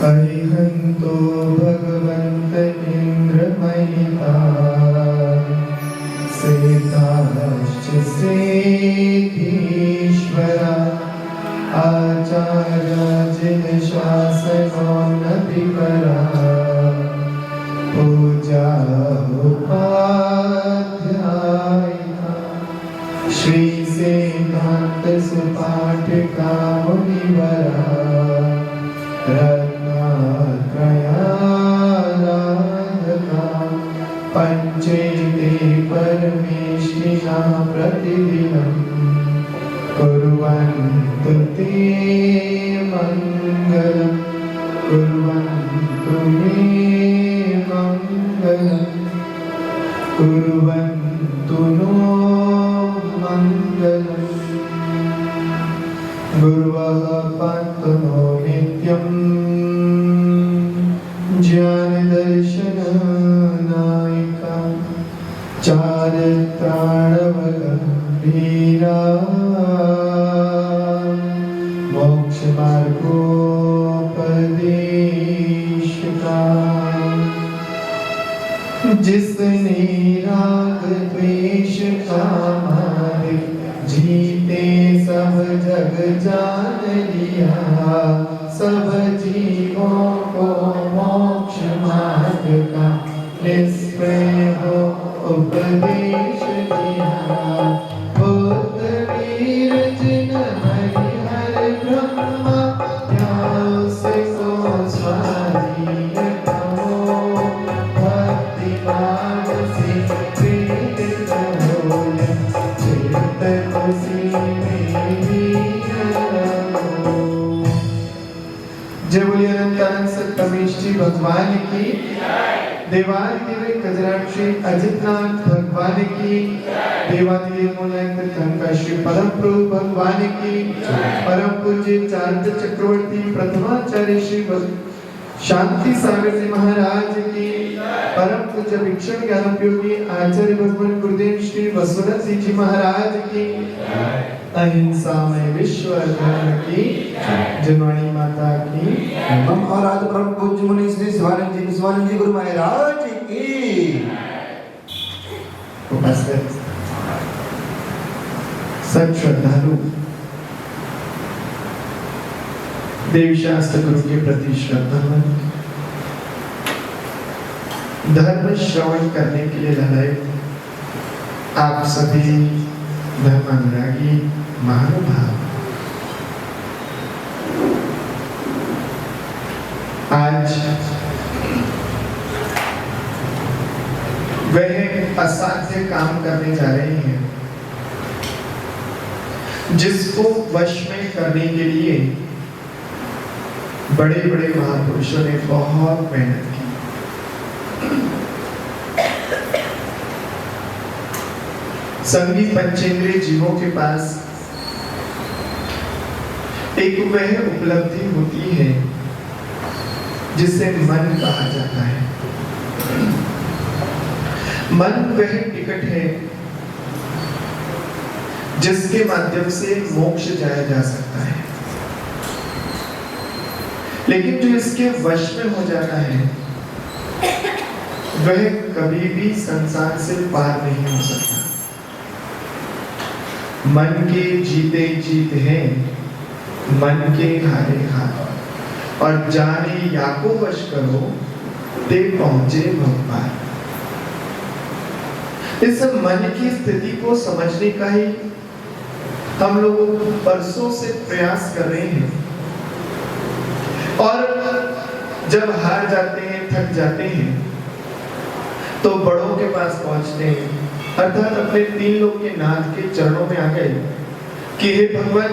अरिहन्तो भगवन्त इन्द्रमहिता सेताश्च सेतीश्वरा आचार्यजिनशासनोन्नतिकरा पूजा उपाध्यायिका श्री सिद्धान्त सुपाठिका मुनिवरा रत्नात्रयाराधका पञ्चेते परमेष्ठिना प्रतिदिनं कुर्वन्तु ते मङ्गलं कुर्वन्तु मे मङ्गलं कुर्वन्तु नो मङ्गलम् गुरुवः पान्तु नो नित्यं ज्ञानदर्शननायिका चारित्राणवगम्भीरा मोक्षमार्गोपदेशिका जिसने राग द्वेष कामादि जीते सब जग जान लिया सब जीवों को मोक्ष मार्ग का निष्प्रय हो उपदेश दिया बुद्ध वीर जिन हरिहर ब्रह्मा त्याग से को स्वाधीन करो भक्ति मार्ग से प्रेरित हो चित्त खुशी जय बोलिए अनंतानंद सत्तमेश जी भगवान की देवादिदेव गजराक्षी अजितनाथ भगवान की देवादिदेव मूलांतर धनका श्री परम प्रभु भगवान की परम पूज्य चार्य चक्रवर्ती प्रथमाचार्य श्री शांति सागर जी महाराज की परम पूज्य भिक्षण ज्ञान योगी आचार्य भगवान गुरुदेव श्री वसुरथ जी महाराज की अहिंसा में विश्व धर्म की जनवाणी माता की और आज परम पूज्य मुनि श्री शिवानंद जी गुरु महाराज की उपस्थित सब श्रद्धालु देवी शास्त्र गुरु के प्रति श्रद्धावान धर्म श्रवण करने के लिए ललाए आप सभी धर्मानुरागी महानुभाव आज वह असाध्य काम करने जा रहे हैं जिसको वश में करने के लिए बड़े बड़े महापुरुषों ने बहुत मेहनत की। संगी पंचेंद्रिय जीवों के पास एक वह उपलब्धि होती है जिसे मन कहा जाता है। मन वह टिकट है जिसके माध्यम से मोक्ष जाया जा सकता है, लेकिन जो इसके वश में हो जाता है वह कभी भी संसार से पार नहीं हो सकता। मन के जीते जीत हैं, मन के हारे हार, और जाने या को वश करो ते पहुंचे भगवान। इस मन की स्थिति को समझने का ही हम लोग बरसों से प्रयास कर रहे हैं, और जब हार जाते हैं, थक जाते हैं, तो बड़ों के पास पहुंचते हैं, अर्थात अपने तीन लोग के नाथ के चरणों में आ गए कि हे भगवान,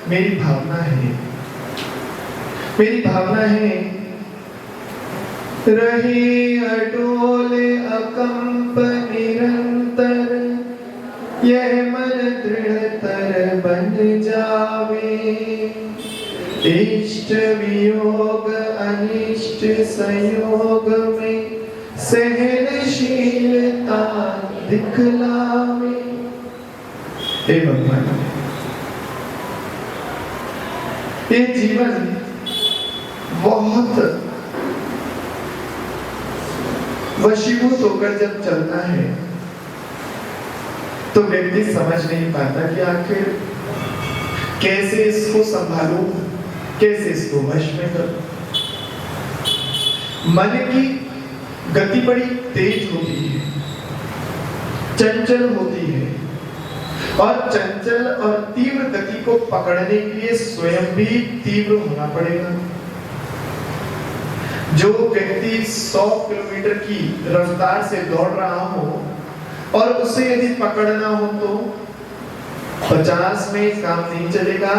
मेरी भावना है रहे अटोल अकंप निरंतर, यह मन दृढ़तर बन जावे, इष्ट वियोग अनिष्ट संयोग में सहनशीलता दिखलावे। हे भगवान, ये जीवन बहुत वशीभूत होकर जब चलता है तो व्यक्ति समझ नहीं पाता कि आखिर कैसे इसको संभालूं, कैसे इसको वश में करूं। मन की गति बड़ी तेज होती है, चंचल होती है, और चंचल और तीव्र गति को पकड़ने के लिए स्वयं भी तीव्र होना पड़ेगा। जो व्यक्ति 100 किलोमीटर की रफ्तार से दौड़ रहा हो और उसे यदि पकड़ना हो तो 50 में काम नहीं चलेगा,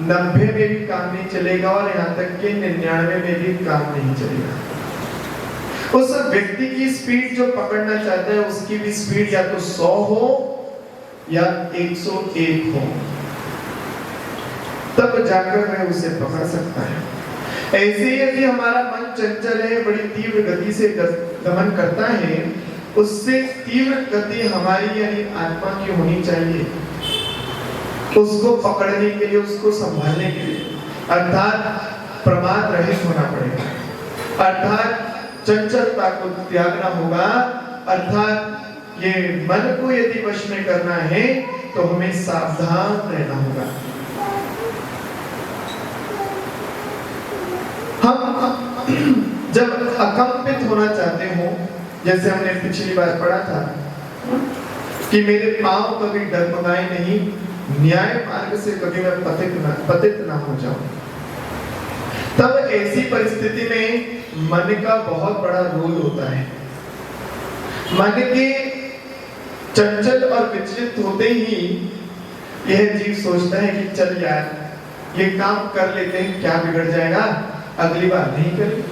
90 में भी काम नहीं चलेगा, और यहाँ तक कि 99 में भी काम नहीं चलेगा। उस व्यक्ति की स्पीड जो पकड़ना चाहता है उसकी भी स्पीड या तो 100 हो या 101 हो, तब जाकर वह उसे पकड़ सकता है। ऐसे ही यदि हमारा मन चंचल है, बड़ी तीव्र गति से गमन करता है, उससे तीव्र गति हमारी यानी आत्मा की होनी चाहिए, उसको पकड़ने के लिए, उसको संभालने के लिए, अर्थात प्रमाद रहित होना पड़ेगा, अर्थात चंचलता को त्यागना होगा, अर्थात ये मन को यदि वश में करना है तो हमें सावधान रहना होगा। हम जब अकंपित होना चाहते हो, जैसे हमने पिछली बार पढ़ा था कि मेरे पांव कभी डगमगाए नहीं, न्याय मार्ग से कभी मैं पतित ना हो जाऊं, तब ऐसी परिस्थिति में मन का बहुत बड़ा रोल होता है। मन के चंचल और विचलित होते ही यह जीव सोचता है कि चल यार ये काम कर लेते हैं, क्या बिगड़ जाएगा, अगली बार नहीं करेंगे।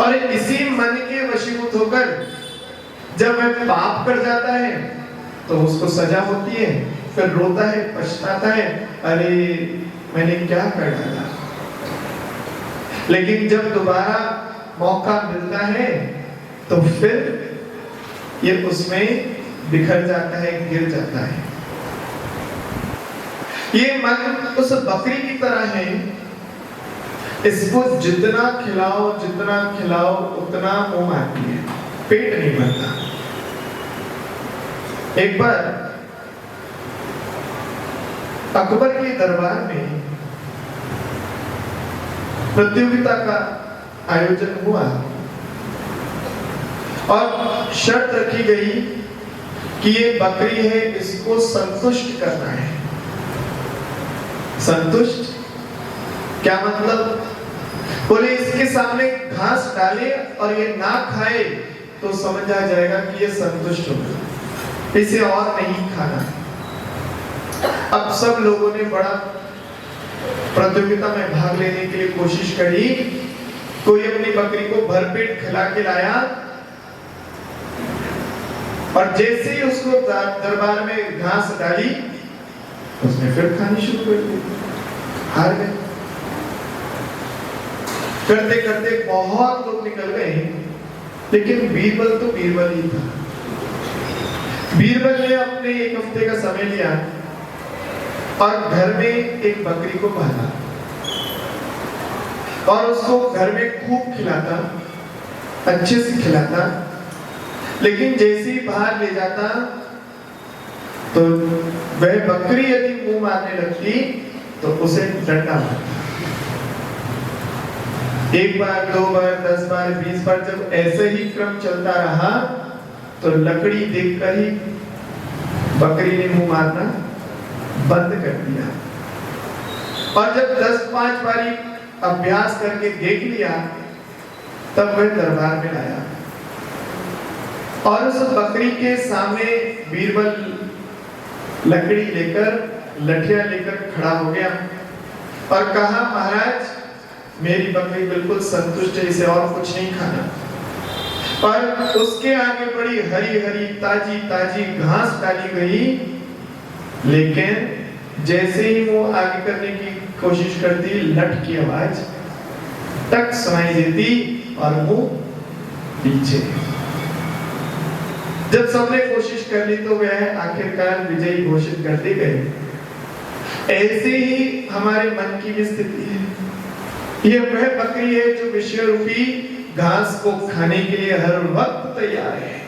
और इसी मन के वशीभूत होकर जब वह पाप कर जाता है तो उसको सजा होती है, फिर रोता है, पछताता है, अरे मैंने क्या कर डाला। लेकिन जब दोबारा मौका मिलता है तो फिर ये उसमें बिखर जाता है, गिर जाता है। ये मन उस बकरी की तरह है, इसको जितना खिलाओ उतना मुंह आती है, पेट नहीं भरता। एक बार अकबर के दरबार में प्रतियोगिता का आयोजन हुआ और शर्त रखी गई कि ये बकरी है, इसको संतुष्ट करना है। संतुष्ट क्या मतलब? बोले इसके सामने घास डाले और ये ना खाए तो समझ आ जाएगा कि ये संतुष्ट हो गया, इसे और नहीं खाना। अब सब लोगों ने बड़ा प्रतियोगिता में भाग लेने के लिए कोशिश करी, कोई अपनी बकरी को भरपेट खिला के लाया और जैसे ही उसको दरबार में घास डाली उसने फिर खानी शुरू कर दी, हार गए। करते करते बहुत लोग निकल गए, लेकिन बीरबल तो बीरबल ही था। बीरबल ने अपने 1 हफ्ते का समय लिया और घर में एक बकरी को पाला और उसको घर में खूब खिलाता, अच्छे से खिलाता, लेकिन जैसे ही बाहर ले जाता तो वह बकरी यदि मुंह मारने लगती तो उसे डंडा मारता। 1 बार, 2 बार, 10 बार, 20 बार, जब ऐसे ही क्रम चलता रहा तो लकड़ी देखकर ही बकरी ने मुंह मारना बंद कर दिया। और जब 10-5 बारी अभ्यास करके देख लिया तब वह दरबार में आया और उस बकरी के सामने बीरबल लकड़ी लेकर, लठिया लेकर खड़ा हो गया और कहा, महाराज मेरी बकरी बिल्कुल संतुष्ट है, इसे और कुछ नहीं खाना। पर उसके आगे बड़ी हरी हरी ताजी ताजी घास डाली गई, लेकिन जैसे ही वो आगे करने की कोशिश करती, लठ की आवाज टक सुनाई देती और मुंह पीछे। जब सबने कोशिश कर ली तो वह आखिरकार विजयी घोषित कर दी गई। ऐसे ही हमारे मन की भी स्थिति है। ये वह बकरी है जो विषय रूपी घास को खाने के लिए हर वक्त तैयार है।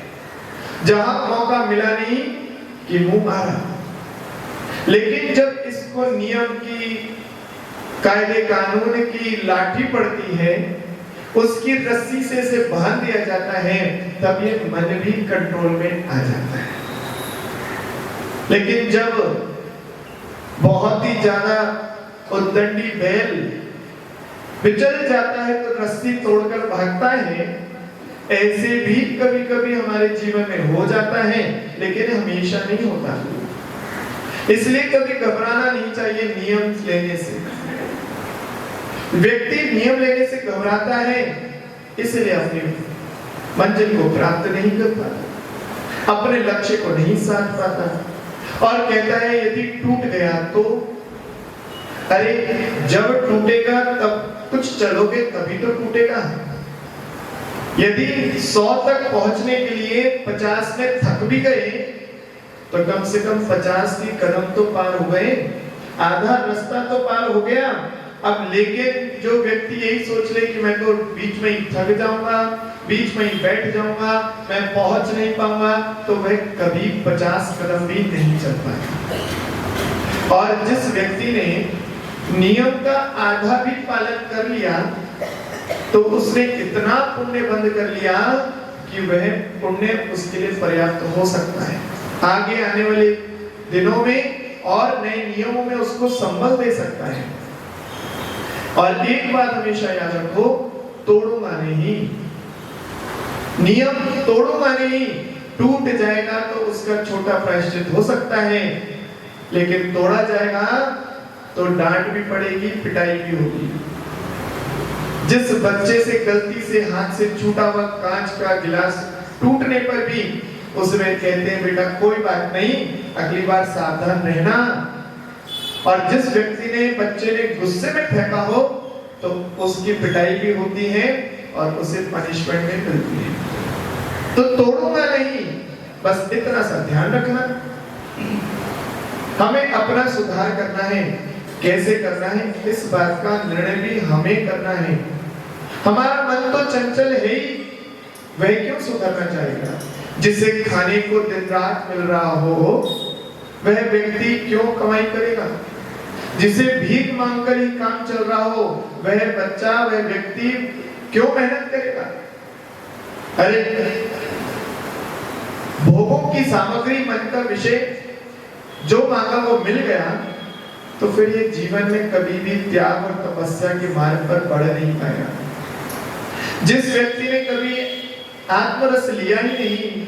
जहां मौका मिला नहीं कि मुंह मारा, लेकिन जब इसको नियम की, कायदे कानून की लाठी पड़ती है, उसकी रस्सी से इसे बांध दिया जाता है, तब ये मन भी कंट्रोल में आ जाता है। लेकिन जब बहुत ही ज्यादा उद्दंडी बैल विचल जाता है तो रस्सी तोड़कर भागता है। ऐसे भी कभी कभी हमारे जीवन में हो जाता है, लेकिन हमेशा नहीं होता। इसलिए कभी घबराना नहीं चाहिए नियम लेने से। व्यक्ति नियम लेने से घबराता है, इसलिए अपनी मंजिल को प्राप्त नहीं कर पाता, अपने लक्ष्य को नहीं साध पाता, और कहता है यदि टूट गया तो। अरे जब टूटेगा तब कुछ चलोगे तभी तो टूटेगा। यदि 100 तक पहुंचने के लिए 50 में थक भी गए तो कम से कम 50 की कदम तो पार हो गए, आधा रास्ता तो पार हो गया। अब लेकिन जो व्यक्ति यही सोच ले कि मैं तो बीच में ही थक जाऊंगा, बीच में ही बैठ जाऊंगा, मैं पहुंच नहीं पाऊंगा, तो वह कभी 50 कदम भी नहीं चल पाएगा। और जिस व्यक्ति ने नियम का आधा भी पालन कर लिया तो उसने इतना पुण्य बंद कर लिया कि वह पुण्य उसके लिए पर्याप्त हो सकता है आगे आने वाले दिनों में और नए नियमों में उसको संबल दे सकता है। और एक बात हमेशा याद रखो, तोड़ूंगा नहीं, नियम तोड़ूंगा नहीं। टूट जाएगा तो उसका छोटा प्रायश्चित हो सकता है, लेकिन तोड़ा जाएगा तो डांट भी पड़ेगी, पिटाई भी होगी। जिस बच्चे से गलती से हाथ से छूटा हुआ कांच का गिलास टूटने पर भी उसमें कहते हैं बेटा कोई बात नहीं, अगली बार सावधान रहना। और जिस व्यक्ति ने, बच्चे ने गुस्से में फेंका हो तो उसकी पिटाई भी होती है और उसे पनिशमेंट भी मिलती है। तो तोड़ूंगा नहीं, बस इतना सा ध्यान रखना। हमें अपना सुधार करना है। कैसे करना है, इस बात का निर्णय भी हमें करना है। हमारा मन तो चंचल है ही, वह क्यों सुधरना चाहेगा? जिसे खाने को दिन रात मिल रहा हो वह व्यक्ति क्यों कमाई करेगा? जिसे भीख मांगकर ही काम चल रहा हो वह बच्चा, वह व्यक्ति क्यों मेहनत करेगा? अरे भोगों की सामग्री, मन का विषय जो मांगा वो मिल गया तो फिर ये जीवन में कभी भी त्याग और तपस्या के मार्ग पर बढ़ नहीं पाएगा। जिस व्यक्ति ने कभी आत्मरस लिया ही नहीं,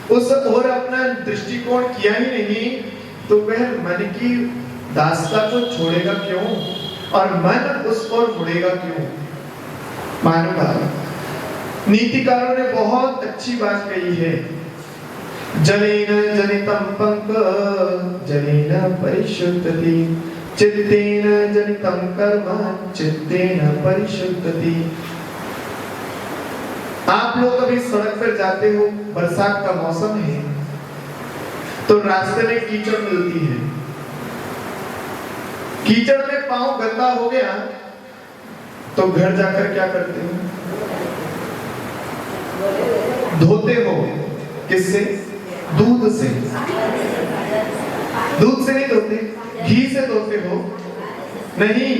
उस और अपना दृष्टिकोण किया ही नहीं, तो वह मन की दास्ता को छोड़ेगा क्यों और मन उस ओर मुड़ेगा क्यों? मानव नीतिकारों ने बहुत अच्छी बात कही है, जलेन जनितं पंक जलेन परिशुद्धति, चित्तेन जनितं कर्म चित्तेन परिशुद्धति। आप लोग अभी सड़क पर जाते हो, बरसात का मौसम है, तो रास्ते में कीचड़ मिलती है। कीचड़ में पांव गंदा हो गया तो घर जाकर क्या करते हो? धोते हो। किससे? दूध से। दूध से नहीं धोते, घी से धोते हो? नहीं,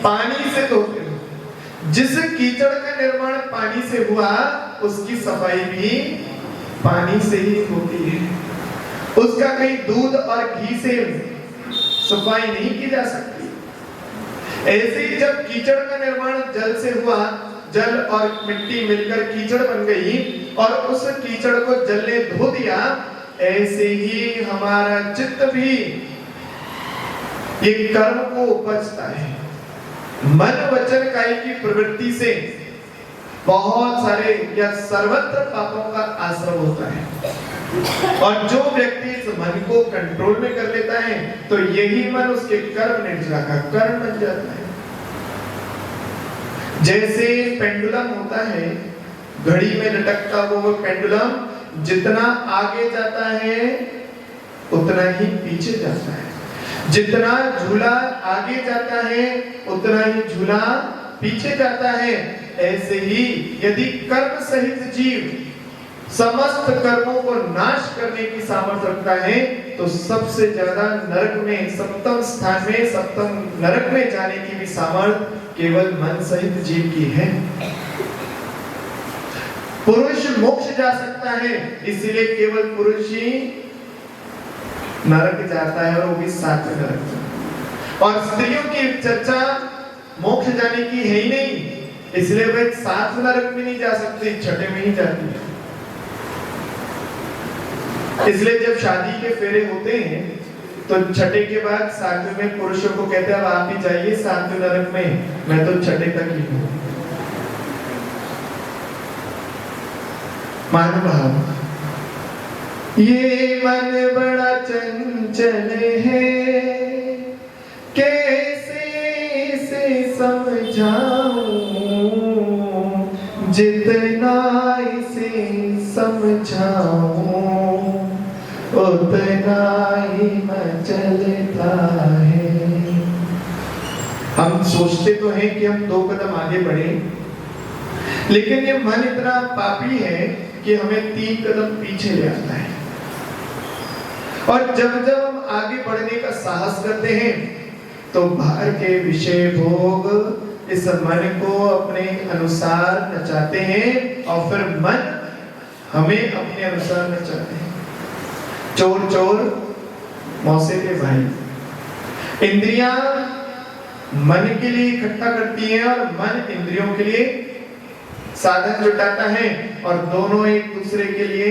पानी से धोते हो। जिस कीचड़ का निर्माण पानी से हुआ उसकी सफाई भी पानी से ही होती है। उसका कहीं दूध और घी से सफाई नहीं की जा सकती। ऐसे ही जब कीचड़ का निर्माण जल से हुआ, जल और मिट्टी मिलकर कीचड़ बन गई और उस कीचड़ को जल ने धो दिया, ऐसे ही हमारा चित्त भी ये कर्म को उपजता है। मन वचन काया की प्रवृत्ति से बहुत सारे या सर्वत्र पापों का आश्रय होता है। और जो व्यक्ति इस मन को कंट्रोल में कर लेता है तो यही मन उसके कर्म निर्जरा का कर्म बन जाता है। जैसे पेंडुलम होता है, घड़ी में लटकता वो पेंडुलम जितना आगे जाता है उतना ही पीछे जाता है, जितना झूला आगे जाता है उतना ही झूला पीछे जाता है, ऐसे ही यदि कर्म सहित जीव समस्त कर्मों को नाश करने की सामर्थ्य रखता है तो सबसे ज्यादा नरक में, सप्तम स्थान में, सप्तम नरक में जाने की भी सामर्थ्य केवल मन सहित जीव की है। पुरुष मोक्ष जा सकता है, इसलिए केवल पुरुष ही नरक जाता है, और वो भी 7वें नरक। और स्त्रियों की चर्चा मोक्ष जाने की है ही नहीं, इसलिए वे 7वें नरक में नहीं जा सकती, 6ठे में ही जाती है। इसलिए जब शादी के फेरे होते हैं तो 6ठे के बाद 7वें में पुरुषों को कहते हैं अब आप ही जाइए 7वें नरक में, मैं तो 6ठे तक ही हूं। मानव, ये मन बड़ा चंचल है, कैसे इसे समझाऊं, जितना इसे समझाऊं उतना ही मचलता है। हम सोचते तो हैं कि हम 2 कदम आगे बढ़े, लेकिन ये मन इतना पापी है कि हमें 3 कदम पीछे ले आता है। और जब जब हम आगे बढ़ने का साहस करते हैं तो बाहर के विषय भोग इस मन को अपने अनुसार नचाते हैं, और फिर मन हमें अपने अनुसार नचाते हैं। चोर चोर मौसे के भाई। इंद्रियां मन के लिए इकट्ठा करती हैं और मन इंद्रियों के लिए साधन जुटाता है, और दोनों एक दूसरे के लिए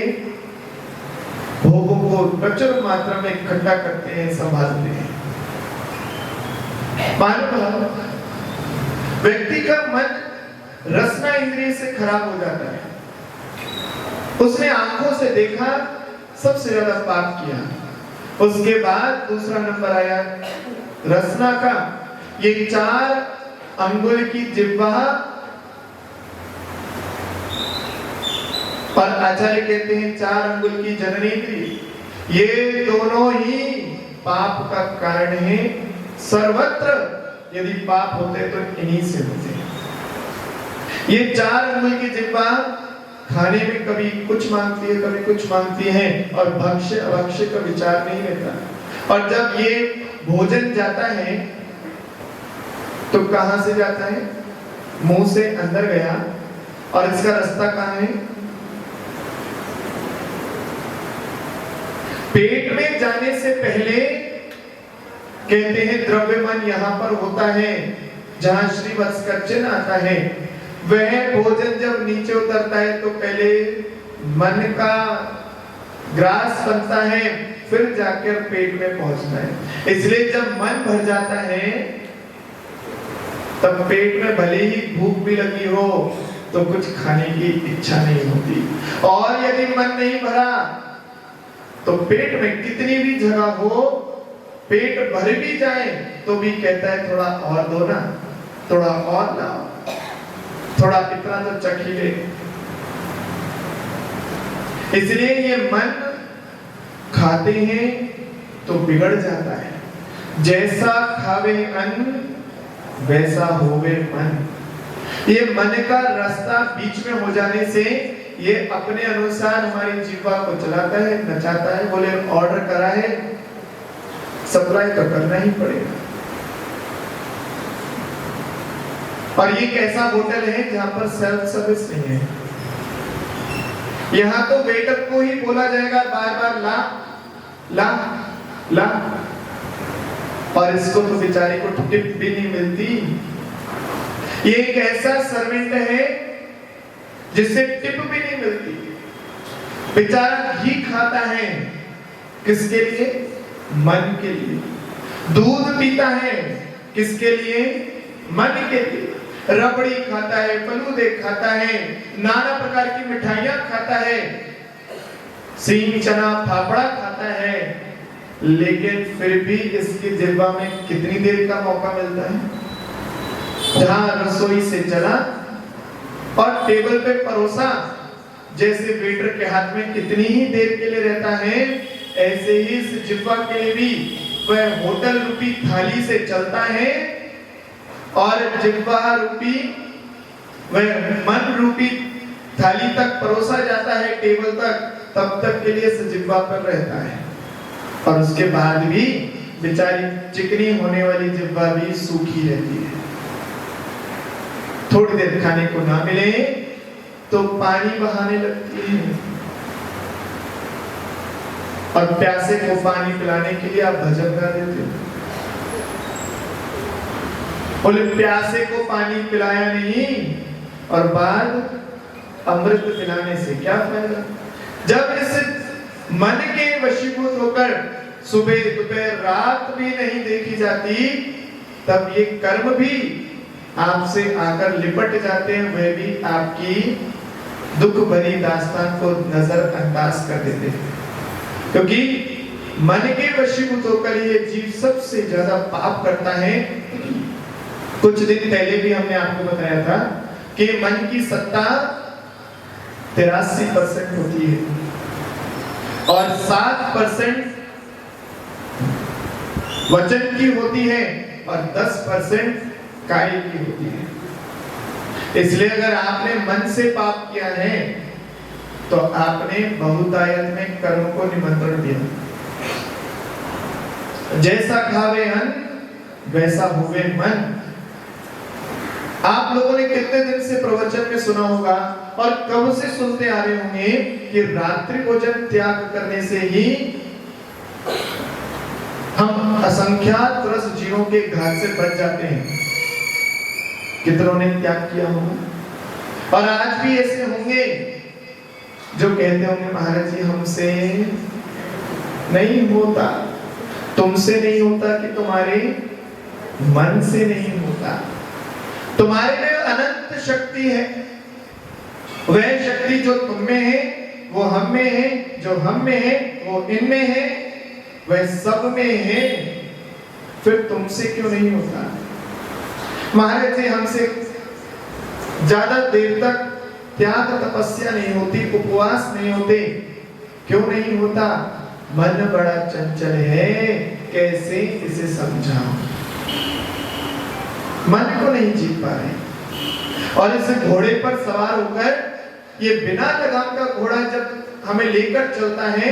भोगों को प्रचुर मात्रा में इकट्ठा करते हैं, संभालते हैं। मानो व्यक्ति का मन रसना इंद्रिय से खराब हो जाता है। उसने आंखों से देखा, सबसे ज्यादा पाप किया। उसके बाद दूसरा नंबर आया रसना का। ये 4 अंगुल की जिह्वा, और आचार्य कहते हैं 4 अंगुल की जननेंद्रिय, ये दोनों ही पाप का कारण है। सर्वत्र यदि पाप होते तो इन्हीं से होते। ये 4 अंगुल की जिह्वा खाने में कभी कुछ मांगती है, कभी कुछ मांगती है, और भक्ष्य अभक्ष्य का विचार नहीं रहता। और जब ये भोजन जाता है तो कहां से जाता है? मुंह से अंदर गया, और इसका रास्ता कहां है? पेट में जाने से पहले कहते हैं द्रव्य मन यहां पर होता है जहां श्रीवत्स का चिन्ह आता है। वह भोजन जब नीचे उतरता है तो पहले मन का ग्रास बनता है, फिर जाकर पेट में पहुंचता है। इसलिए जब मन भर जाता है तब पेट में भले ही भूख भी लगी हो तो कुछ खाने की इच्छा नहीं होती। और यदि मन नहीं भरा तो पेट में कितनी भी जगह हो, पेट भर भी जाए तो भी कहता है थोड़ा और दो ना, थोड़ा और लाओ, थोड़ा इतना तो चख ही ले। इसलिए ये मन खाते हैं तो बिगड़ जाता है। जैसा खावे अन्न वैसा होवे मन। ये मन का रास्ता बीच में हो जाने से ये अपने अनुसार हमारी जीवा को चलाता है, नचाता है। बोले ऑर्डर करा है, सप्लाई तो करना ही पड़ेगा। और ये कैसा होटल है जहां पर सेल्फ सर्विस नहीं है। यहां तो वेटर को ही बोला जाएगा बार बार ला ला ला, और इसको तो बेचारे को टिप भी नहीं मिलती। ये एक ऐसा सर्वेंट है जिससे टिप भी नहीं मिलती। बेचारा घी खाता है किसके लिए? मन के लिए। दूध पीता है किसके लिए? मन के लिए। रबड़ी खाता है, फलूदे खाता है, नाना प्रकार की मिठाइयां खाता है, सींग चना फाफड़ा खाता है, लेकिन फिर भी इसकी जिह्वा में कितनी देर का मौका मिलता है? जहां रसोई से चला और टेबल पे परोसा, जैसे वेटर के हाथ में कितनी ही देर के लिए रहता है, ऐसे ही इस जिह्वा के लिए भी वह होटल रूपी थाली से चलता है और जिह्वा रूपी वह मन रूपी थाली तक परोसा जाता है टेबल तक, तब तक के लिए जिह्वा पर रहता है और उसके बाद भी बेचारी चिकनी होने वाली जिह्वा भी सूखी रहती है। थोड़ी देर खाने को ना मिले तो पानी बहाने लगती है और प्यासे को पानी पिलाने के लिए आप भजन गा देते हो। बोले प्यासे को पानी पिलाया नहीं और बाद अमृत पिलाने से क्या फायदा। जब इस मन के वशीभूत होकर सुबह दोपहर रात भी नहीं देखी जाती, तब ये कर्म भी आपसे आकर लिपट जाते हैं, वह भी आपकी दुख भरी दास्तान को नजरअंदाज कर देते हैं। क्योंकि मन के वशीभूत होकर ये जीव सबसे ज्यादा पाप करता है। कुछ दिन पहले भी हमने आपको बताया था कि मन की सत्ता 83% होती है और 7% वचन की होती है और 10% काय की होती है। इसलिए अगर आपने मन से पाप किया है तो आपने बहुतायत में कर्म को निमंत्रण दिया। जैसा खावे अन्न वैसा हुए मन। आप लोगों ने कितने दिन से प्रवचन में सुना होगा और कब से सुनते आ रहे होंगे कि रात्रि भोजन त्याग करने से ही हम असंख्यात रस जीवों के घात से बच जाते हैं। कितनों ने त्याग किया होगा और आज भी ऐसे होंगे जो कहते होंगे महाराज जी हमसे नहीं होता। तुमसे नहीं होता कि तुम्हारे मन से नहीं होता। तुम्हारे में अनंत शक्ति है। वह शक्ति जो तुम में है वो हम में है, जो हम में है वो इनमें है, वह सब में है। फिर तुमसे क्यों नहीं होता। महाराज जी हमसे ज्यादा देर तक त्याग तपस्या नहीं होती, उपवास नहीं होते। क्यों नहीं होता। मन बड़ा चंचल है, कैसे इसे समझाऊं। मन को नहीं जीत पा रहे और इस घोड़े पर सवार होकर ये बिना लगाम का घोड़ा जब हमें लेकर चलता है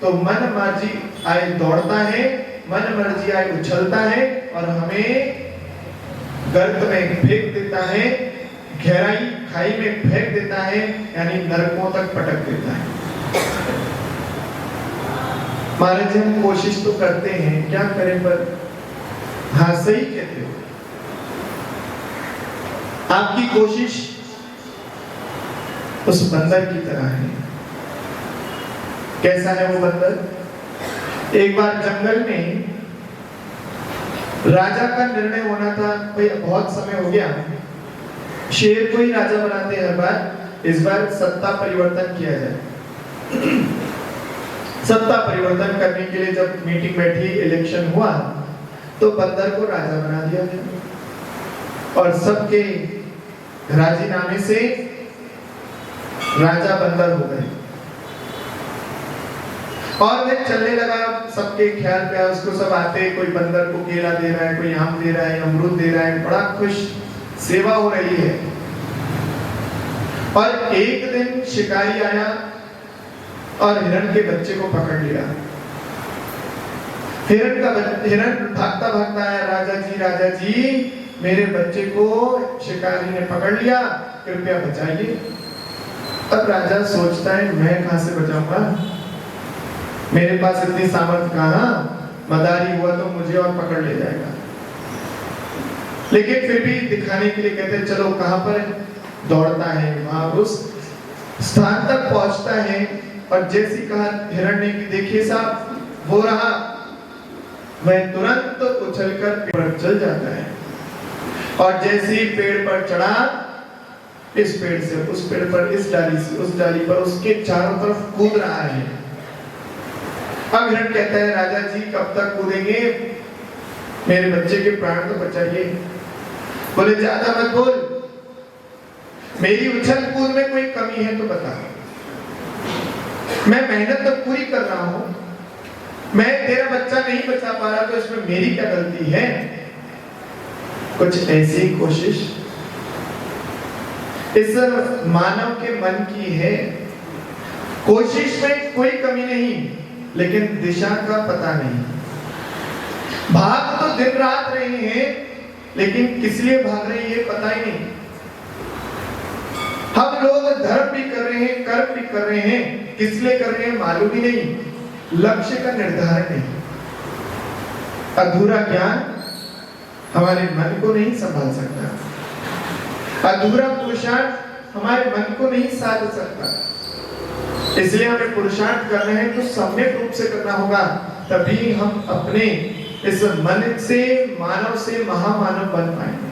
तो मन मर्जी आए दौड़ता है, मन मर्जी आए उछलता है और हमें गर्त में फेंक देता है, गहराई खाई में फेंक देता है, यानी नरकों तक पटक देता है। महाराज हम कोशिश तो करते हैं, क्या करें, पर हाँ सही कहते हो। आपकी कोशिश उस बंदर की तरह है। कैसा है वो बंदर। एक बार जंगल में राजा का निर्णय होना था, भाई बहुत समय हो गया, शेर को ही राजा बनाते हैं हर बार, इस बार सत्ता परिवर्तन किया जाए। सत्ता परिवर्तन करने के लिए जब मीटिंग बैठी, इलेक्शन हुआ, तो बंदर को राजा बना दिया गया और सबके राजीनामे से राजा बंदर हो गए और वह चलने लगा। सबके ख्याल पे उसको सब आते, कोई बंदर को केला दे रहा है, कोई आम दे रहा है, अमरूद दे रहा है, बड़ा खुश सेवा हो रही है। और एक दिन शिकारी आया और हिरण के बच्चे को पकड़ लिया। हिरण भागता भागता आया, राजा जी मेरे बच्चे को शिकारी ने पकड़ लिया, कृपया बचाइए। अब राजा सोचता है मैं कहां से बचाऊंगा, मेरे पास इतनी सामर्थ कहां, मदारी हुआ तो मुझे और पकड़ ले जाएगा। लेकिन फिर भी दिखाने के लिए कहते चलो कहां पर है? दौड़ता है, वहां उस स्थान तक पहुंचता है और जैसी कहा हिरण ने कि देखिए साहब वो रहा, वह तुरंत उछलकर पेड़ पर चल जाता है और जैसे ही पेड़ पर चढ़ा, इस पेड़ से उस पेड़ पर, इस डाली से उस डाली पर, उसके चारों तरफ कूद रहा है। अब हिरण कहता है राजा जी कब तक कूदेंगे, मेरे बच्चे के प्राण तो बचाइए। बोले ज्यादा मत बोल, मेरी उछल कूद में कोई कमी है तो बता। मैं मेहनत तो पूरी कर रहा हूं, मैं तेरा बच्चा नहीं बचा पा रहा तो इसमें मेरी क्या गलती है। कुछ ऐसी कोशिश इस मानव के मन की है। कोशिश में कोई कमी नहीं, लेकिन दिशा का पता नहीं। भाग तो दिन रात रहे हैं, लेकिन किस लिए भाग रहे हैं ये पता ही नहीं। हम लोग धर्म भी कर रहे हैं, कर्म भी कर रहे हैं, किस लिए कर रहे हैं मालूम ही नहीं। लक्ष्य का निर्धारण नहीं। अधूरा ज्ञान हमारे मन को नहीं संभाल सकता। अधूरा पुरुषार्थ हमारे मन को नहीं साध सकता। इसलिए हमें पुरुषार्थ कर रहे हैं तो सम्यक रूप से करना होगा, तभी हम अपने इस मन से मानव से महामानव बन पाएंगे।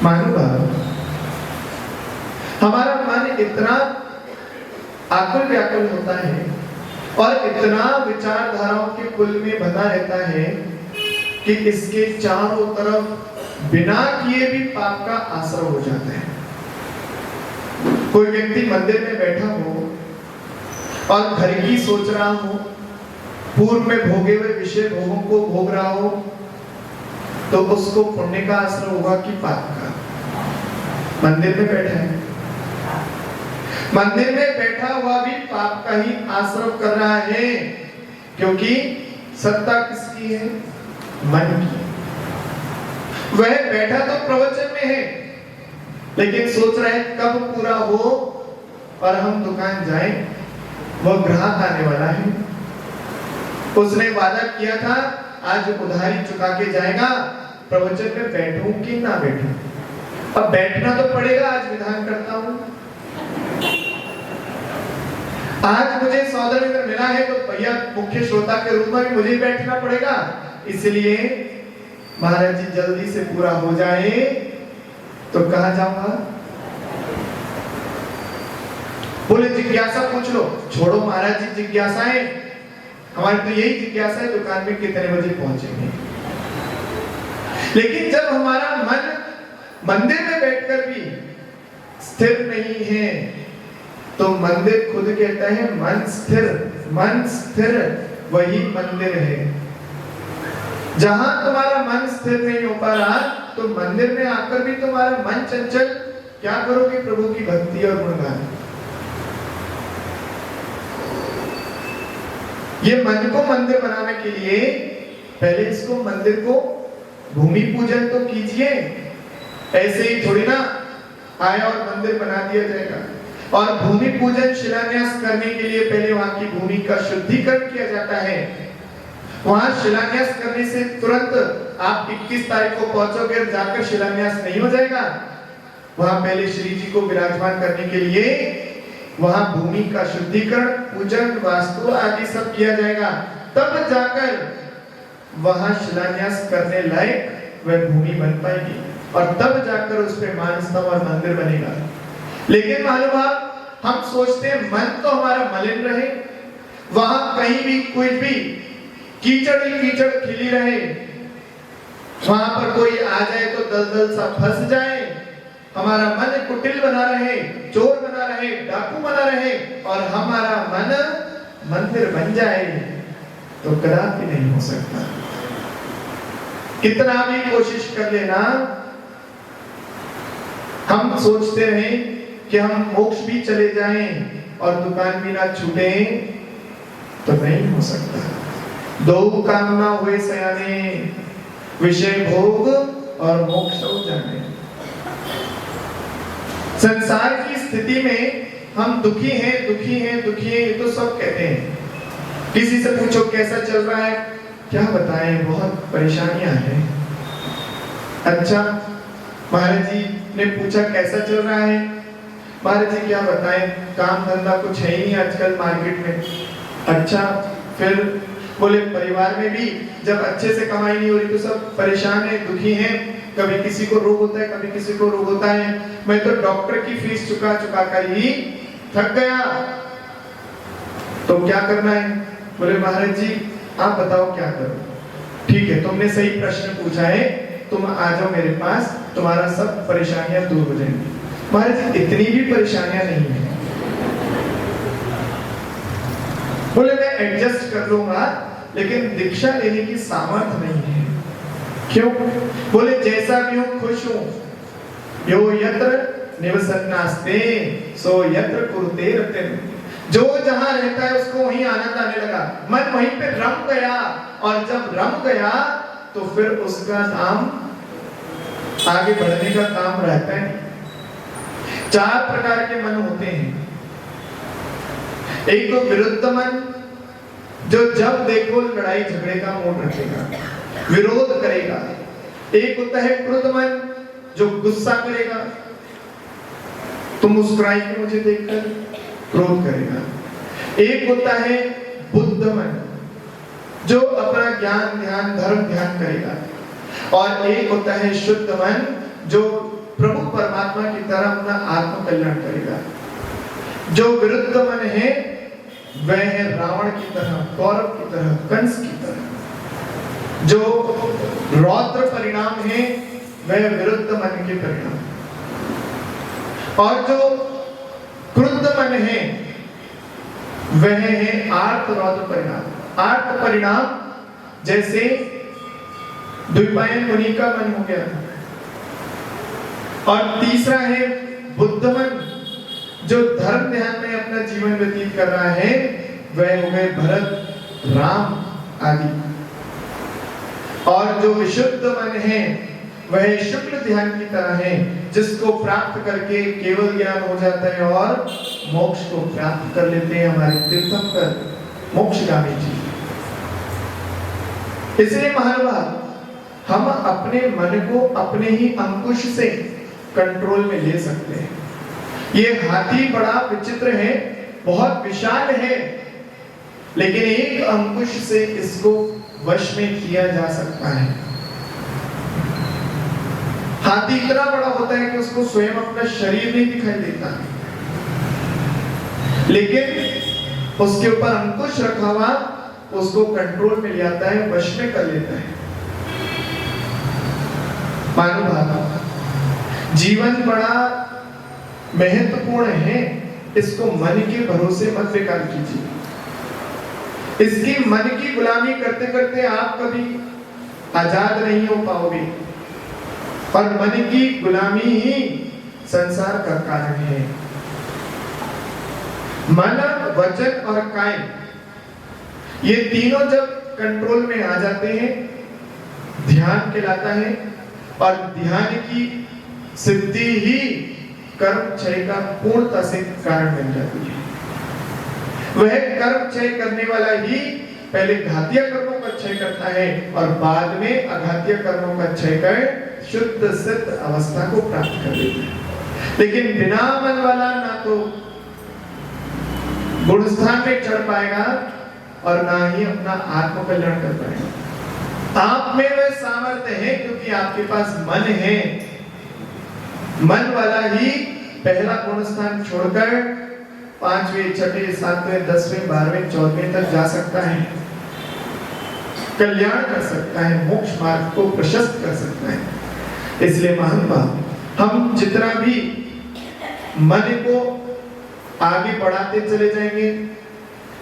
मानव हमारा मन इतना आकुल व्याकुल होता है और इतना विचारधाराओं के कुल में बंधा रहता है कि इसके चारों तरफ बिना किए भी पाप का आश्रय हो जाता है। कोई व्यक्ति मंदिर में बैठा हो और घर की सोच रहा हो, पूर्व में भोगे हुए विषय भोगों को भोग रहा हो, तो उसको पुण्य का आश्रय होगा कि पाप का। मंदिर में बैठा है, मंदिर में बैठा हुआ भी पाप का ही आश्रय कर रहा है, क्योंकि सत्ता किसकी है? मन की। वह बैठा तो प्रवचन में है, लेकिन सोच रहा है कब पूरा हो और हम दुकान जाएं, वो ग्राहक आने वाला है। उसने वादा किया था आज उधारी चुका के जाएगा, प्रवचन में बैठूं कि ना बैठूं। अब बैठना तो पड़ेगा, आज विधान करता हूं। आज मुझे सौदा मिला है तो भैया मुख्य श्रोता के रूप में मुझे बैठना पड़ेगा। इसलिए महाराज जी जल्दी से पूरा हो जाए तो कहां जाऊंगा? बोले जिज्ञासा पूछ लो। छोड़ो महाराज जी जिज्ञासाएं, हमारी तो यही जिज्ञासा है दुकान में कितने बजे पहुंचेंगे। लेकिन जब हमारा मन मंदिर में बैठकर भी स्थिर नहीं है, तो मंदिर खुद कहता है मन स्थिर वही मंदिर है। जहां तुम्हारा मन स्थिर नहीं हो पा रहा, तो मंदिर में आकर भी तुम्हारा मन चंचल, क्या करोगे? प्रभु की भक्ति और गुणगान। ये मन को मंदिर बनाने के लिए पहले इसको मंदिर को भूमि पूजन तो कीजिए। ऐसे ही थोड़ी ना आया और मंदिर बना दिया जाएगा। और भूमि पूजन शिलान्यास करने के लिए पहले वहां की भूमि का शुद्धिकरण किया जाता है। वहां शिलान्यास करने से तुरंत आप 21 तारीख को पहुंचोगे, जाकर शिलान्यास नहीं हो जाएगा। वहां पहले श्री जी को विराजमान करने के लिए वहां भूमि का शुद्धिकरण, पूजन, वास्तु आदि सब किया जाएगा। तब जाकर वहां शिलान्यास करने लायक वह भूमि बन पाएगी और तब जाकर उस पे मानस्तंभ और मंदिर बनेगा। लेकिन मालूम आप, हम सोचते हैं मन तो हमारा मलिन रहे, वहां कहीं भी कुछ भी कीचड़ ही कीचड़ खिली रहे, वहां पर कोई आ जाए तो दलदल सा फंस जाए, हमारा मन कुटिल बना रहे, चोर बना रहे, डाकू बना रहे और हमारा मन मंदिर बन जाए, तो कदापि नहीं हो सकता। कितना भी कोशिश कर लेना, हम सोचते हैं कि हम मोक्ष भी चले जाएं और दुकान भी ना छूटे, तो नहीं हो सकता। दो कामना हुए सयाने, विषय भोग और मोक्ष हो जाने। संसार की स्थिति में हम दुखी हैं, दुखी हैं, दुखी हैं, ये तो सब कहते हैं। किसी से पूछो कैसा चल रहा है, क्या बताएं, बहुत परेशानियां हैं। अच्छा, महाराज जी ने पूछा कैसा चल रहा है, महाराज जी क्या बताएं, काम धंधा कुछ है ही नहीं आजकल मार्केट में। अच्छा, फिर बोले परिवार में भी जब अच्छे से कमाई नहीं हो रही तो सब परेशान है, दुखी हैं, कभी किसी को रोग होता है, कभी किसी को रोग होता है। मैं तो डॉक्टर की फीस चुका चुका कर ही थक गया, तो क्या करना है? बोले महाराज जी आप बताओ क्या करो। ठीक है, तुमने सही प्रश्न पूछा है, तुम आ जाओ मेरे पास, तुम्हारा सब परेशानियां दूर हो जाएंगी। महाराज जी इतनी भी परेशानियां नहीं है। बोले मैं एडजस्ट कर लूंगा, लेकिन दीक्षा लेने की सामर्थ्य नहीं है। क्यों? बोले जैसा भी हूं खुश हूं। यो यत्र निवसन्नास्ते सो यत्र कुरुते रतिम्। जो जहां रहता है उसको वहीं आनंद आने लगा, मन वहीं पे रम गया, और जब रम गया तो फिर उसका नाम आगे बढ़ने का काम रहता है। 4 प्रकार के मन होते हैं। एक तो विरुद्ध मन, जो जब देखो लड़ाई झगड़े का मूड रखेगा, विरोध करेगा। एक होता है क्रुद्ध मन, जो गुस्सा करेगा, तुम मुस्कुराएंगे मुझे देखकर, क्रोध करेगा। एक होता है बुद्ध मन, जो अपना ज्ञान ध्यान धर्म ध्यान करेगा। और एक होता है शुद्ध मन, जो प्रभु परमात्मा की तरह अपना आत्म कल्याण करेगा। जो विरुद्ध मन है वह है रावण की तरह, कौरव की तरह, कंस की तरह। जो रौद्र परिणाम है वह विरुद्ध मन के परिणाम। और जो क्रुद्ध मन है वह है आर्त रौद्र परिणाम। आर्त परिणाम जैसे द्विपायन मुनि का मन हो गया। और तीसरा है बुद्ध मन, जो धर्म ध्यान में अपना जीवन व्यतीत कर रहा है, वह हो गए भरत, राम आदि। और जो विशुद्ध मन है वह शुक्ल ध्यान की तरह है, जिसको प्राप्त करके केवल ज्ञान हो जाता है और मोक्ष को प्राप्त कर लेते हैं हमारे तीर्थंकर मोक्षगामी जी। इसलिए महानुभाव, हम अपने मन को अपने ही अंकुश से कंट्रोल में ले सकते हैं। ये हाथी बड़ा विचित्र है, बहुत विशाल है, लेकिन एक अंकुश से इसको वश में किया जा सकता है। हाथी इतना बड़ा होता है कि उसको स्वयं अपना शरीर नहीं दिखाई देता, लेकिन उसके ऊपर अंकुश रखा हुआ उसको कंट्रोल में ले आता है, वश में कर लेता है। मानो जीवन बड़ा महत्वपूर्ण है, इसको मन के भरोसे मत बेकार कीजिए। इसकी मन की गुलामी करते करते आप कभी आजाद नहीं हो पाओगे, और मन की गुलामी ही संसार का कारण है। मन, वचन और काय, ये तीनों जब कंट्रोल में आ जाते हैं, ध्यान कहलाता है। और ध्यान की सिद्धि ही कर्म क्षय का पूर्णता से कारण बन जाती है। वह कर्म क्षय करने वाला ही पहले घातीय कर्मों का क्षय करता है, और बाद में अघातीय कर्मों का क्षय कर शुद्ध सिद्ध अवस्था को प्राप्त कर लेता है। लेकिन बिना मन वाला ना तो गुण स्थान में चढ़ पाएगा और ना ही अपना आत्म कल्याण कर पाएगा। आप में वह सामर्थ्य है क्योंकि आपके पास मन है। मन वाला ही पहला गुण स्थान छोड़कर 5वें, 6वें, 7वें, 10वें, 12वें, 14वें तक जा सकता है, कल्याण कर सकता है, मोक्ष मार्ग को प्रशस्त कर सकता है। इसलिए महानुभाव, हम जितना भी मन को आगे बढ़ाते चले जाएंगे,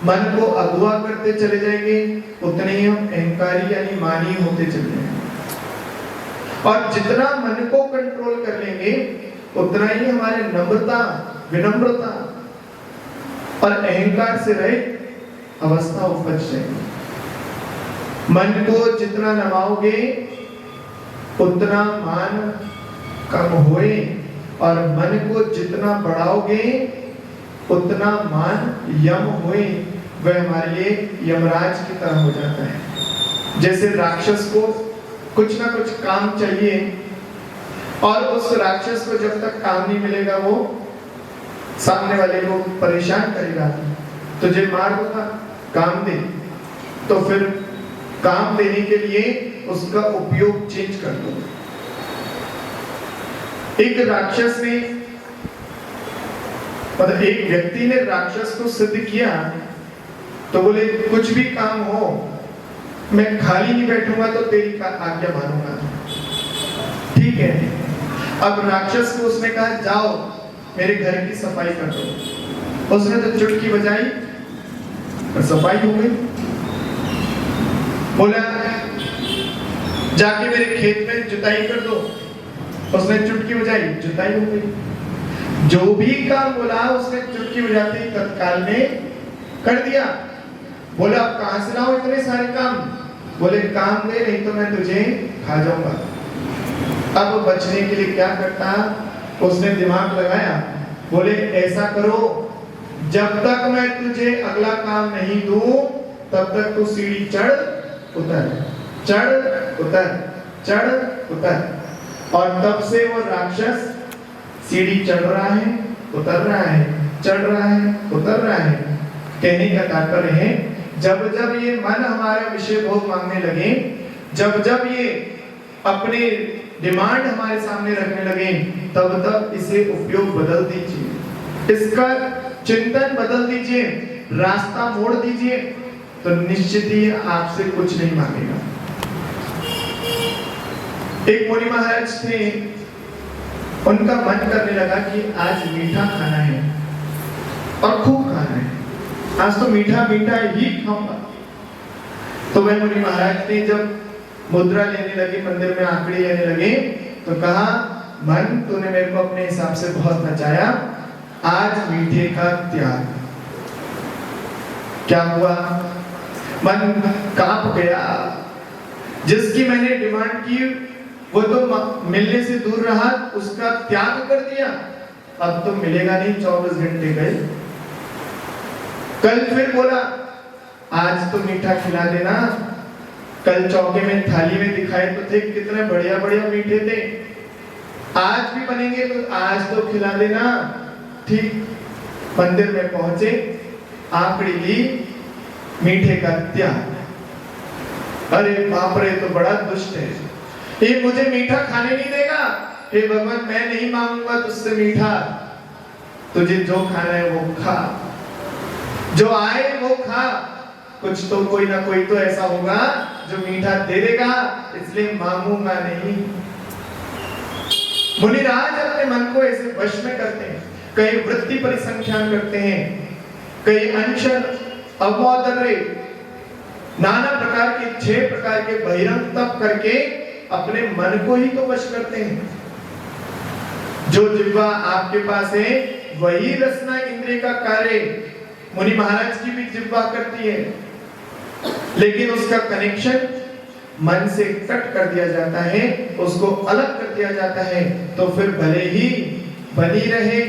मन को अगुवा करते चले जाएंगे, उतने ही हम अहंकारी यानी मानी होते चले जाएंगे। और जितना मन को कंट्रोल कर लेंगे, उतना ही हमारे नम्रता, विनम्रता और अहंकार से रहित अवस्था उपज जाएगी। मन को जितना नमाओगे उतना मान कम होए, और मन को जितना बढ़ाओगे उतना मान यम होए। वह हमारे लिए यमराज की तरह हो जाता है। जैसे राक्षस को कुछ ना कुछ काम चाहिए, और उस राक्षस को जब तक काम नहीं मिलेगा वो सामने वाले को परेशान करेगा। तुझे मार दूंगा, काम दे। तो फिर काम देने के लिए उसका उपयोग चेंज कर दो। एक राक्षस ने, मतलब एक व्यक्ति ने राक्षस को सिद्ध किया, तो बोले कुछ भी काम हो मैं खाली नहीं बैठूंगा, तो तेरी आज्ञा मानूंगा। ठीक है। अब राक्षस को उसने कहा जाओ मेरे घर की सफाई कर दो। उसने तो चुटकी बजाई और सफाई हो गई। बोला जाके मेरे खेत में जुताई कर दो। उसने चुटकी बजाई, जुताई हो गई। जो भी काम बोला उसने चुटकी बजाते ही तत्काल में कर दिया। बोला अब कहां से लाऊं इतने सारे काम? बोले काम दे, नहीं तो मैं तुझे खा जाऊंगा। अब बचने के लिए क्या करता, उसने दिमाग लगाया। बोले ऐसा करो, जब तक मैं तुझे अगला काम नहीं दूं तब तक तू सीढ़ी चढ़ उतर, चढ़ उतर, चढ़ उतर। और तब से वो राक्षस सीढ़ी चढ़ रहा है, उतर रहा है, चढ़ रहा है, उतर रहा है। कहने का तात्पर्य है, जब जब ये मन हमारा विषय भोग मांगने लगे, जब जब ये अपने डिमांड हमारे सामने रखने लगे, तब तब इसे उपयोग बदल दीजिए, इसका चिंतन बदल दीजिए, रास्ता मोड़ दीजिए, तो निश्चित ही आपसे कुछ नहीं मांगेगा। एक मुनि महाराज थे, उनका मन करने लगा कि आज मीठा खाना है और खूब खाना है, आज तो मीठा मीठा ही खाऊंगा। तो वह मुनि महाराज ने जब मुद्रा लेने लगे, मंदिर में आंकड़े लेने लगे, तो कहा मन तूने मेरे को अपने हिसाब से बहुत नचाया, आज मीठे का त्याग। क्या हुआ? मन कांप गया। जिसकी मैंने डिमांड की वो तो मिलने से दूर रहा, उसका त्याग कर दिया, अब तो मिलेगा नहीं। 24 घंटे गए। कल फिर बोला आज तो मीठा खिला देना। कल चौके में थाली में दिखाए तो थे कितने बढ़िया बढ़िया मीठे थे, आज भी बनेंगे तो आज तो खिला देना। ठीक मंदिर में पहुंचे, आंकड़ी ली, मीठे का त्याग। अरे बाप रे, तो बड़ा दुष्ट है, ये मुझे मीठा खाने नहीं देगा। हे भगवान, मैं नहीं मांगूंगा तुझसे मीठा, तुझे जो खाना है वो खा, जो आए वो खा। कुछ तो कोई ना कोई तो ऐसा होगा जो मीठा दे देगा, इसलिए मांगूंगा नहीं। मुनिराज अपने मन को ऐसे वश में करते हैं, कई वृत्ति परिसंख्यान करते हैं, कई अंशर अवमोदर्रे, नाना प्रकार के 6 प्रकार के बहिरंग तप करके अपने मन को ही तो वश करते हैं। जो जिह्वा आपके पास है वही रसना इंद्रिय का कार्य मुनि महाराज की भी जिह्वा करती है, लेकिन उसका कनेक्शन मन से कट कर दिया जाता है, उसको अलग कर दिया जाता है, तो फिर भले ही बनी रहे,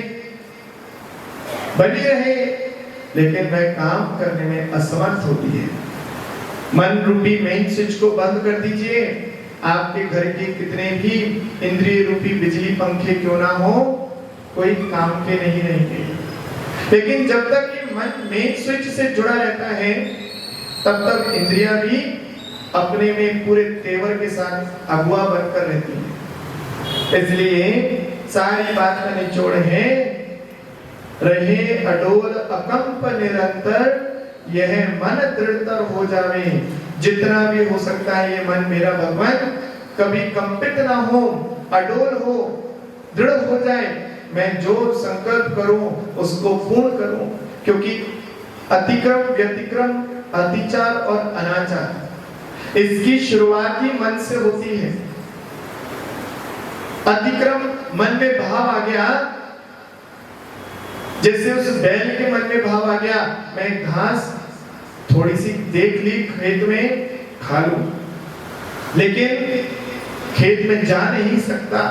लेकिन वह काम करने में असमर्थ होती है। मन रूपी मेन स्विच को बंद कर दीजिए, आपके घर के कितने भी इंद्रिय रूपी बिजली पंखे क्यों ना हो, कोई काम के नहीं रहेंगे। लेकिन जब तक ये मन मेन स्विच से जुड़ा रहता है, तब तक इंद्रियां भी अपने में पूरे तेवर के साथ अगुआ बनकर रहती है। इसलिए सारी बात का निचोड़ है, रहे अडोल अकंप निरंतर, यह मन दृढ़तर हो जावे। जितना भी हो सकता है ये मन मेरा भगवान कभी कंपित ना हो, अडोल हो, दृढ़ हो जाए। मैं जो संकल्प करूं उसको पूर्ण करूं, क्योंकि अतिक्रम, व्यतिक्रम, अतिचार और अनाचार इसकी शुरुआत ही मन से होती है। अतिक्रम मन में भाव आ गया, जैसे उस बैल के मन में भाव आ गया, मैं घास थोड़ी सी देख ली खेत में खा लूं, लेकिन खेत में जा नहीं सकता।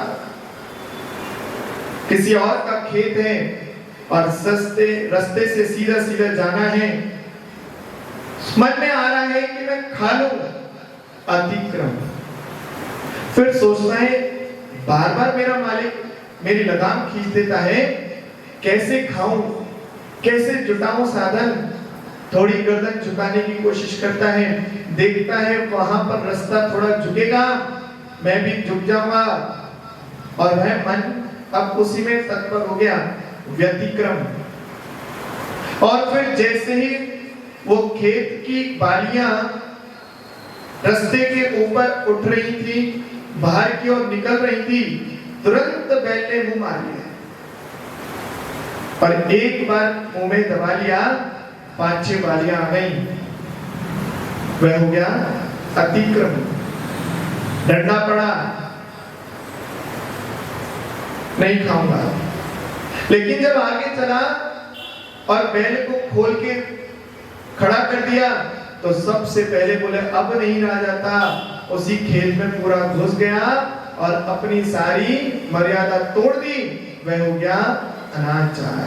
किसी और का खेत है और सस्ते रास्ते से सीधा सीधा जाना है, मन में आ रहा है कि मैं खा लूंगा, अतिक्रम। फिर सोचता है बार बार मेरा मालिक मेरी लगाम खींच देता है, कैसे खाऊं, कैसे जुटाऊं साधन। थोड़ी गर्दन झुकाने की कोशिश करता है, देखता है वहां पर रास्ता थोड़ा झुकेगा, मैं भी झुक जाऊंगा, और वह मन अब उसी में तत्पर हो गया, व्यतिक्रम। और फिर जैसे ही वो खेत की बालियां रास्ते के ऊपर उठ रही थी, बाहर की ओर निकल रही थी, तुरंत बैल ने मुंह मार लिया, और एक बार मुंह में दबा लिया, 5-6 बालियां आ गई, वह हो गया अतिक्रम। डंडा पड़ा, नहीं खाऊंगा। लेकिन जब आगे चला और बैल को खोल के खड़ा कर दिया तो सबसे पहले बोले अब नहीं रहा जाता, उसी खेत में पूरा घुस गया और अपनी सारी मर्यादा तोड़ दी। वह हो गया अनाचार।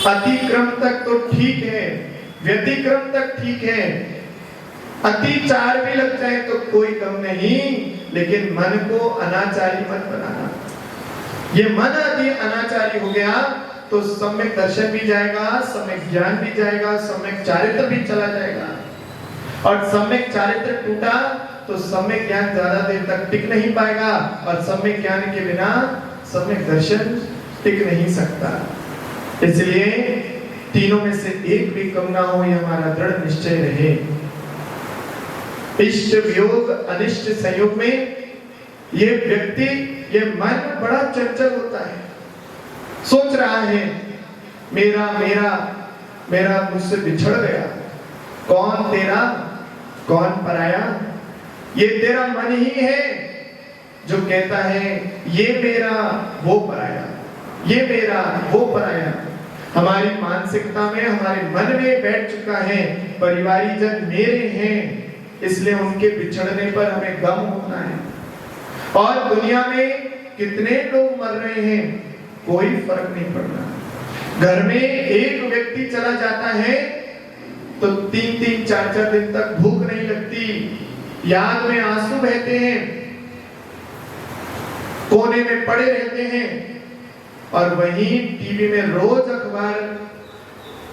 अतिक्रम तक तो ठीक है, व्यतिक्रम तक ठीक है, अतिचार भी लग जाए तो कोई कम नहीं, लेकिन मन को अनाचारी मत बनाना। ये मन यदि अनाचारी हो गया तो सम्यक दर्शन भी जाएगा, सम्यक ज्ञान भी जाएगा, सम्यक चारित्र भी चला जाएगा। और सम्यक चारित्र टूटा तो सम्यक ज्ञान ज्यादा देर तक टिक नहीं पाएगा, और सम्यक ज्ञान के बिना सम्यक दर्शन टिक नहीं सकता। इसलिए तीनों में से एक भी कम ना हो, यह हमारा दृढ़ निश्चय रहे। इष्ट वियोग अनिष्ट संयोग में ये व्यक्ति, ये मन बड़ा चंचल होता है, सोच रहा है मेरा मेरा मेरा मुझसे बिछड़ गया, कौन तेरा कौन पराया। ये तेरा मन ही है जो कहता है ये मेरा वो पराया, ये मेरा वो पराया। हमारी मानसिकता में, हमारे मन में बैठ चुका है परिवारी जन मेरे हैं, इसलिए उनके बिछड़ने पर हमें गम होता है। और दुनिया में कितने लोग मर रहे हैं, कोई फर्क नहीं पड़ रहा। घर में एक व्यक्ति चला जाता है तो 3-3, 4-4 दिन तक भूख नहीं लगती, याद में आंसू बहते हैं, कोने में पड़े रहते हैं। और वहीं टीवी में रोज अखबार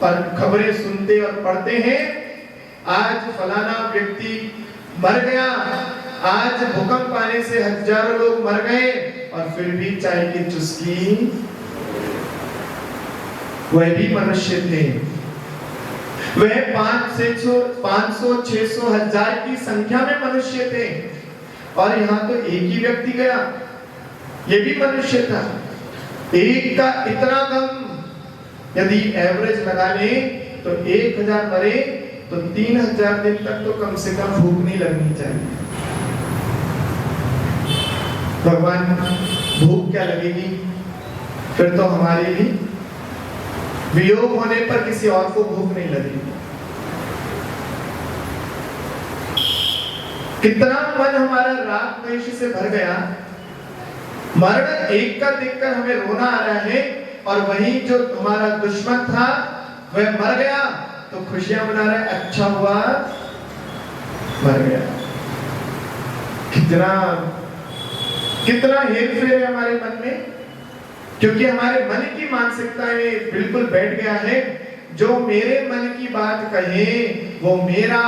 पर खबरें सुनते और पढ़ते हैं, आज फलाना व्यक्ति मर गया, आज भूकंप आने से हजारों लोग मर गए, और फिर भी चाय की चुस्की, वह भी मनुष्य थे। वह 500, 600, 1000 की संख्या में मनुष्य थे, और यहाँ तो एक ही व्यक्ति गया, ये भी मनुष्य था। एक का इतना कम, यदि एवरेज लगा ले तो 1000 मरे तो 3000 दिन तक तो कम से कम भूख नहीं लगनी चाहिए। भगवान भूख क्या लगेगी, फिर तो हमारे भी वियोग होने पर किसी और को भूख नहीं लगेगी। कितना मन हमारा राग द्वेष से भर गया, मरण एक का देखकर हमें रोना आ रहा है, और वही जो तुम्हारा दुश्मन था वह मर गया तो खुशियां मना रहे, अच्छा हुआ मर गया। कितना कितना हेरफेर है हमारे मन में, क्योंकि हमारे मन की मानसिकता में बिल्कुल बैठ गया है, जो मेरे मन की बात कहे वो मेरा,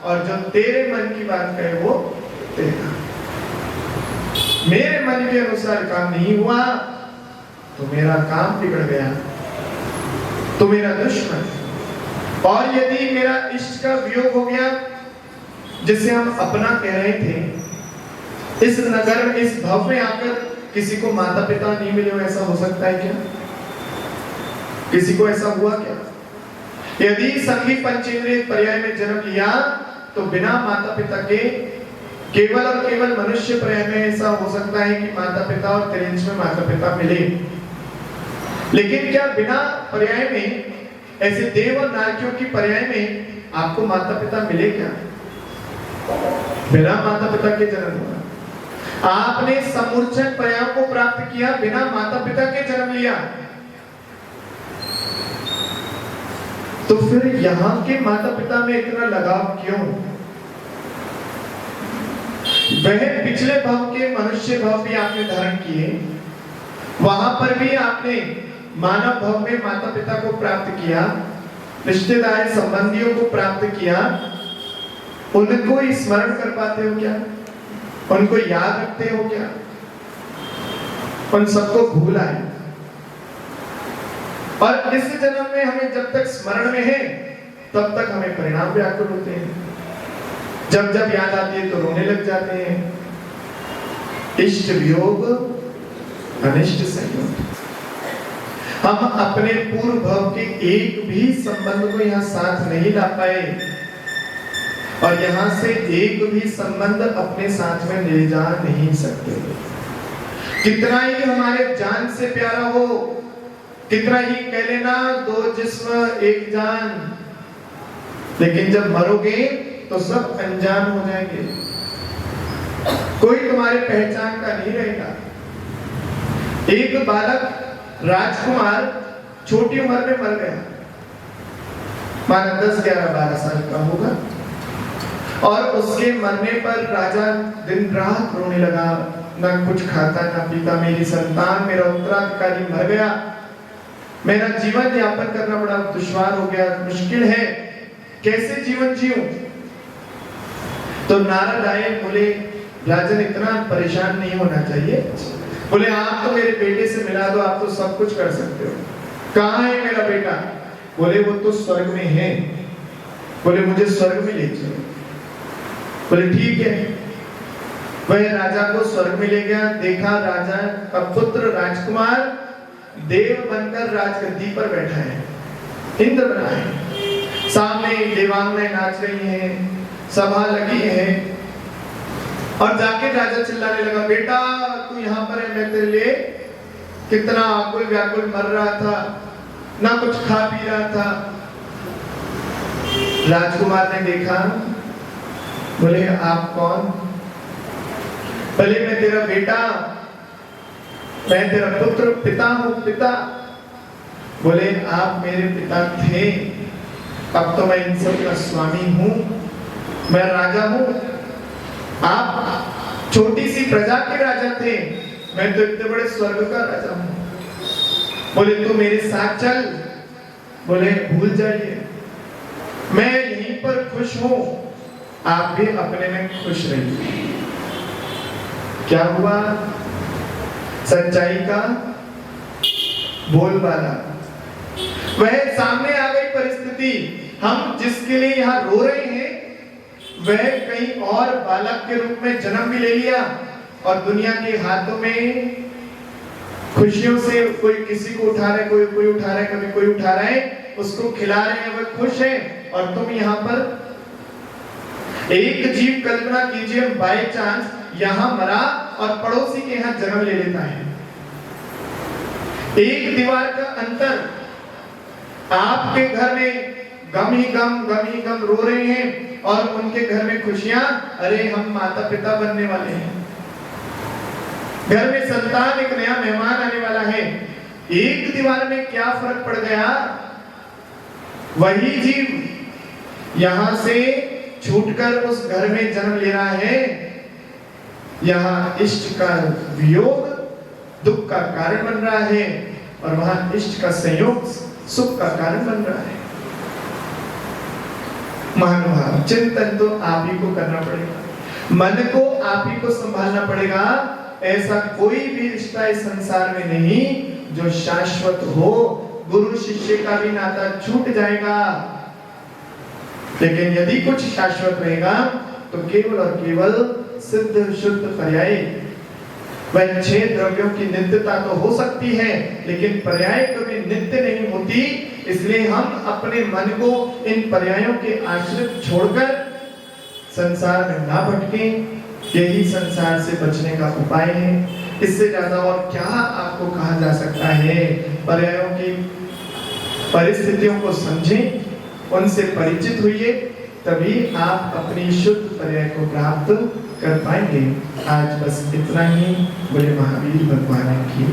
और जो तेरे मन की बात कहे वो तेरा। मेरे मन के अनुसार काम नहीं हुआ तो मेरा काम बिगड़ गया, तो मेरा दुश्मन। और यदि मेरा इष्ट का वियोग हो गया, जिसे हम अपना कह रहे थे, इस नगर में, इस भव में आकर किसी को माता पिता नहीं मिले हो, ऐसा हो सकता है क्या? किसी को ऐसा हुआ क्या? यदि संगी पंचेंद्रिय पर्याय में जन्म लिया तो बिना माता पिता के केवल और केवल मनुष्य पर्याय में ऐसा हो सकता है कि माता पिता और त्रिंश में माता पिता मिले। लेकिन क्या बिना पर्याय में, ऐसे देव और नारकियों की पर्याय में आपको माता पिता मिले क्या? बिना माता पिता के जन्म हुआ। आपने समूर्छन पर्यायों को प्राप्त किया, बिना माता पिता के जन्म लिया, तो फिर यहाँ के माता पिता में इतना लगाव क्यों? वह पिछले भाव के मनुष्य भाव भी आपने धारण किए, वहां पर भी आपने मानव भाव में माता पिता को प्राप्त किया, रिश्तेदार संबंधियों को प्राप्त किया। उनको स्मरण कर पाते हो क्या? उनको याद रखते हो क्या? उन सबको भूल आए। और इस जन्म में हमें जब तक स्मरण में है तब तक हमें परिणाम व्याकुल होते हैं, जब जब याद आती है तो रोने लग जाते हैं। इष्ट वियोग अनिष्ट संयोग। हम अपने पूर्व भाव के एक भी संबंध को यहाँ साथ नहीं ला पाए, और यहाँ से एक भी संबंध अपने साथ में ले जा नहीं सकते। कितना ही हमारे जान से प्यारा हो, कितना ही कह लेना दो जिस्म एक जान, लेकिन जब मरोगे तो सब अनजान हो जाएंगे, कोई तुम्हारे पहचान का नहीं रहेगा। एक बालक राजकुमार छोटी उम्र में मर गया, माना 10, 11, 12 साल का होगा, और उसके मरने पर राजा दिन रात रोने लगा, ना कुछ खाता ना पीता, मेरी संतान, मेरा उत्तराधिकारी मर गया, मेरा जीवन यापन करना बड़ा दुश्वार हो गया, मुश्किल है, कैसे जीवन जीऊं? तो नारद आए, बोले राजन इतना परेशान नहीं होना चाहिए, बोले आप तो मेरे बेटे से मिला दो, आप तो सब कुछ कर सकते हो। कहाँ है मेरा बेटा? बोले वो तो स्वर्ग में है, बोले मुझे स्वर्ग में ले चलो। बोले ठीक है। वह राजा को स्वर्ग में ले गया, देखा राजा का पुत्र राजकुमार देव बनकर राजगद्दी पर बैठा है, इंद्र बना है, सामने देवांगनाएं नाच रही हैं, सभा लगी है, और जाके राजा चिल्लाने लगा, बेटा तू यहाँ पर है, मैं तेरे लिए कितना आकुल व्याकुल मर रहा था, ना कुछ खा पी रहा था। राजकुमार ने देखा, बोले आप कौन? बोले मैं तेरा बेटा, मैं तेरा पुत्र, पिता हूँ, पिता। बोले आप मेरे पिता थे, अब तो मैं इन सब का स्वामी हूँ, मैं राजा हूँ। आप छोटी सी प्रजा के राजा थे, मैं तो इतने बड़े स्वर्ग का राजा हूँ। बोले तू मेरे साथ चल। बोले भूल जाइए, मैं यहीं पर खुश हूँ, आप भी अपने में खुश रहिए। क्या हुआ? सच्चाई का बोलबाला, वह सामने आ गई परिस्थिति। हम जिसके लिए यहाँ रो रहे हैं, वह कहीं और बालक के रूप में जन्म भी ले लिया, और दुनिया के हाथों में खुशियों से कोई किसी को उठा रहे, कोई उठा रहा है, कभी कोई उठा रहा है, उसको खिला रहे हैं, वह खुश है, और तुम यहाँ पर एक जीव, कल्पना कीजिए बाय चांस यहाँ मरा और पड़ोसी के यहाँ जन्म ले लेता है, एक दीवार का अंतर, आपके घर में गम ही गम रो रहे हैं, और उनके घर में खुशियां, अरे हम माता पिता बनने वाले हैं, घर में संतान, एक नया मेहमान आने वाला है। एक दीवार में क्या फर्क पड़ गया? वही जीव यहां से छूटकर उस घर में जन्म ले रहा है, यहाँ इष्ट का वियोग दुख का कारण बन रहा है, और वहां इष्ट का संयोग सुख का कारण बन रहा है। महानुभाव, चिंतन तो आप ही को करना पड़ेगा, मन को आप ही को संभालना पड़ेगा। ऐसा कोई भी रिश्ता इस संसार में नहीं जो शाश्वत हो। गुरु शिष्य का भी नाता छूट जाएगा, लेकिन यदि कुछ शाश्वत रहेगा तो केवल और केवल सिद्ध शुद्ध पर्याय। वह 6 द्रव्यों की नित्यता तो हो सकती है, लेकिन पर्याय कभी नित्य नहीं होती। इसलिए हम अपने मन को इन पर्यायों के आश्रित छोड़कर संसार में ना भटकें, यही संसार से बचने का उपाय है। इससे ज्यादा और क्या आपको कहा जा सकता है? पर्यायों की परिस्थितियों को समझें, उनसे परिचित होइए, तभी आप अपनी शुद्ध पर्याय को प्राप्त कर पाएंगे। आज बस इतना ही। बोले महावीर भगवान की